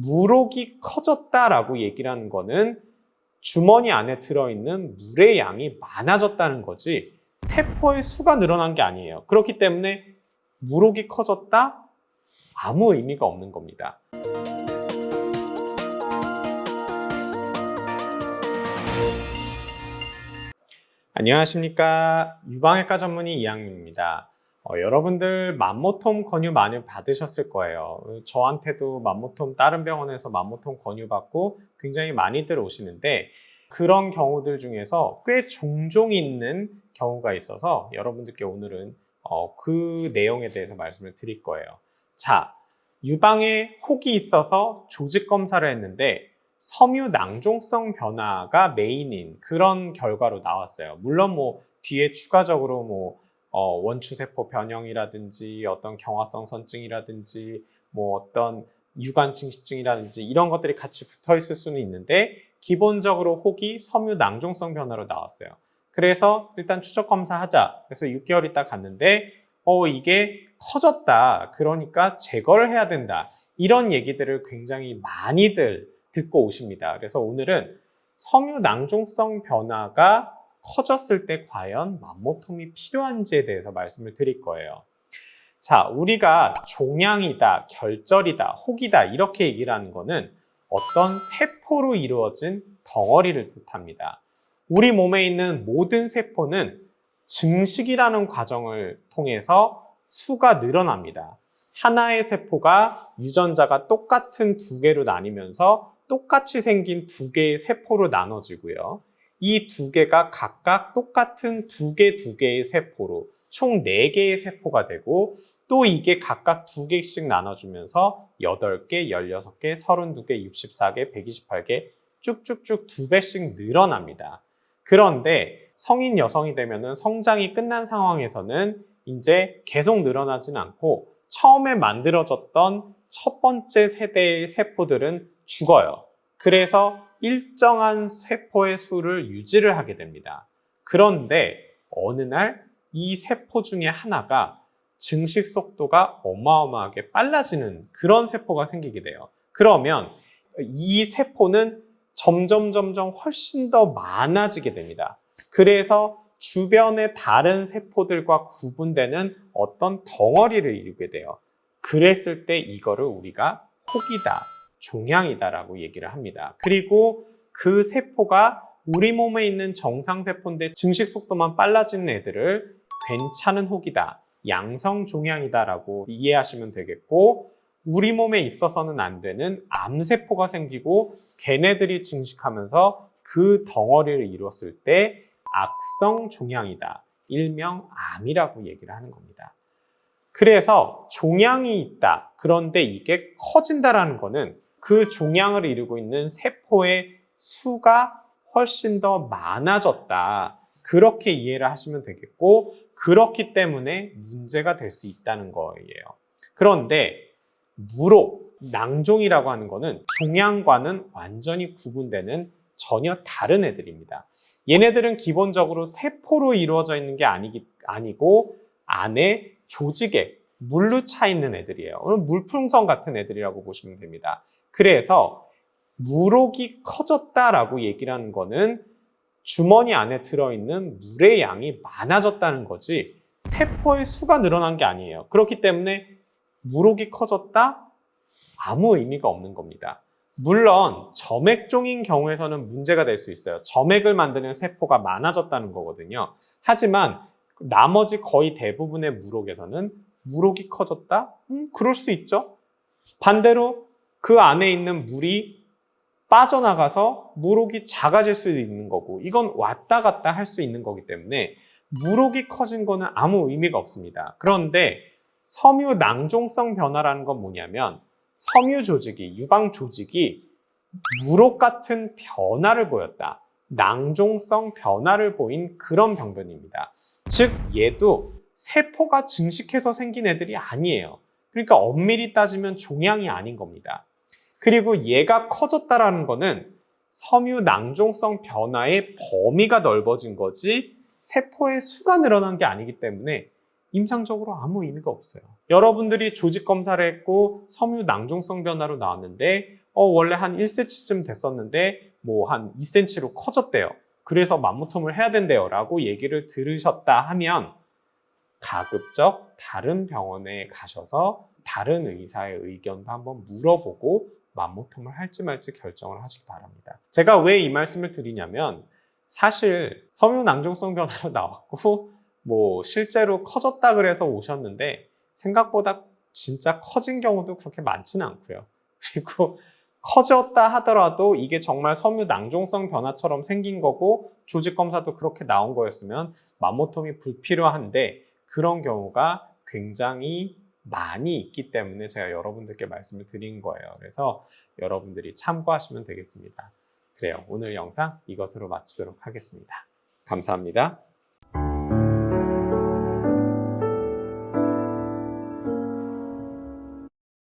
물옥이 커졌다라고 얘기를 하는 거는 주머니 안에 들어있는 물의 양이 많아졌다는 거지 세포의 수가 늘어난 게 아니에요. 그렇기 때문에 물옥이 커졌다? 아무 의미가 없는 겁니다. 안녕하십니까. 유방외과 전문의 이항민입니다. 여러분들 맘모톰 권유 많이 받으셨을 거예요. 저한테도 맘모톰 다른 병원에서 맘모톰 권유 받고 굉장히 많이들 오시는데 그런 경우들 중에서 꽤 종종 있는 경우가 있어서 여러분들께 오늘은 그 내용에 대해서 말씀을 드릴 거예요. 자, 유방에 혹이 있어서 조직 검사를 했는데 섬유 낭종성 변화가 메인인 그런 결과로 나왔어요. 물론 뒤에 추가적으로 원추세포 변형이라든지 어떤 경화성 선증이라든지 어떤 유관증식증이라든지 이런 것들이 같이 붙어 있을 수는 있는데 기본적으로 혹이 섬유 낭종성 변화로 나왔어요. 그래서 일단 추적 검사하자. 그래서 6개월 있다 갔는데 이게 커졌다. 그러니까 제거를 해야 된다. 이런 얘기들을 굉장히 많이들 듣고 오십니다. 그래서 오늘은 섬유 낭종성 변화가 커졌을 때 과연 맘모톰이 필요한지에 대해서 말씀을 드릴 거예요. 자, 우리가 종양이다, 결절이다, 혹이다 이렇게 얘기를 하는 거는 어떤 세포로 이루어진 덩어리를 뜻합니다. 우리 몸에 있는 모든 세포는 증식이라는 과정을 통해서 수가 늘어납니다. 하나의 세포가 유전자가 똑같은 두 개로 나뉘면서 똑같이 생긴 두 개의 세포로 나눠지고요. 이 두 개가 각각 똑같은 두 개의 세포로 총 4개의 세포가 되고 또 이게 각각 2개씩 나눠주면서 8개, 16개, 32개, 64개, 128개 쭉쭉쭉 2배씩 늘어납니다. 그런데 성인 여성이 되면은 성장이 끝난 상황에서는 이제 계속 늘어나진 않고 처음에 만들어졌던 첫 번째 세대의 세포들은 죽어요. 그래서 일정한 세포의 수를 유지를 하게 됩니다. 그런데 어느 날 이 세포 중에 하나가 증식 속도가 어마어마하게 빨라지는 그런 세포가 생기게 돼요. 그러면 이 세포는 점점 훨씬 더 많아지게 됩니다. 그래서 주변의 다른 세포들과 구분되는 어떤 덩어리를 이루게 돼요. 그랬을 때 이거를 우리가 혹이다, 종양이다라고 얘기를 합니다. 그리고 그 세포가 우리 몸에 있는 정상세포인데 증식 속도만 빨라지는 애들을 괜찮은 혹이다, 양성 종양이다라고 이해하시면 되겠고 우리 몸에 있어서는 안 되는 암세포가 생기고 걔네들이 증식하면서 그 덩어리를 이뤘을 때 악성 종양이다, 일명 암이라고 얘기를 하는 겁니다. 그래서 종양이 있다. 그런데 이게 커진다라는 거는 그 종양을 이루고 있는 세포의 수가 훨씬 더 많아졌다. 그렇게 이해를 하시면 되겠고 그렇기 때문에 문제가 될 수 있다는 거예요. 그런데 물옥, 낭종이라고 하는 거는 종양과는 완전히 구분되는 전혀 다른 애들입니다. 얘네들은 기본적으로 세포로 이루어져 있는 게 아니고 안에 조직에 물로 차 있는 애들이에요. 물풍선 같은 애들이라고 보시면 됩니다. 그래서 물옥이 커졌다라고 얘기를 하는 거는 주머니 안에 들어있는 물의 양이 많아졌다는 거지 세포의 수가 늘어난 게 아니에요. 그렇기 때문에 물옥이 커졌다? 아무 의미가 없는 겁니다. 물론 점액종인 경우에서는 문제가 될 수 있어요. 점액을 만드는 세포가 많아졌다는 거거든요. 하지만 나머지 거의 대부분의 물옥에서는 물옥이 커졌다? 그럴 수 있죠. 반대로 그 안에 있는 물이 빠져나가서 물옥이 작아질 수도 있는 거고 이건 왔다 갔다 할 수 있는 거기 때문에 물옥이 커진 거는 아무 의미가 없습니다. 그런데 섬유 낭종성 변화라는 건 뭐냐면 섬유 조직이, 유방 조직이 물옥 같은 변화를 보였다. 낭종성 변화를 보인 그런 병변입니다. 즉 얘도 세포가 증식해서 생긴 애들이 아니에요. 그러니까 엄밀히 따지면 종양이 아닌 겁니다. 그리고 얘가 커졌다라는 거는 섬유 낭종성 변화의 범위가 넓어진 거지 세포의 수가 늘어난 게 아니기 때문에 임상적으로 아무 의미가 없어요. 여러분들이 조직 검사를 했고 섬유 낭종성 변화로 나왔는데 원래 한 1cm쯤 됐었는데 뭐 한 2cm로 커졌대요. 그래서 맘모톰을 해야 된대요 라고 얘기를 들으셨다 하면 가급적 다른 병원에 가셔서 다른 의사의 의견도 한번 물어보고 맘모톰을 할지 말지 결정을 하시기 바랍니다. 제가 왜 이 말씀을 드리냐면 사실 섬유낭종성 변화로 나왔고 뭐 실제로 커졌다 그래서 오셨는데 생각보다 진짜 커진 경우도 그렇게 많지는 않고요. 그리고 커졌다 하더라도 이게 정말 섬유낭종성 변화처럼 생긴 거고 조직 검사도 그렇게 나온 거였으면 맘모톰이 불필요한데 그런 경우가 굉장히 많이 있기 때문에 제가 여러분들께 말씀을 드린 거예요. 그래서 여러분들이 참고하시면 되겠습니다. 그래요. 오늘 영상 이것으로 마치도록 하겠습니다. 감사합니다.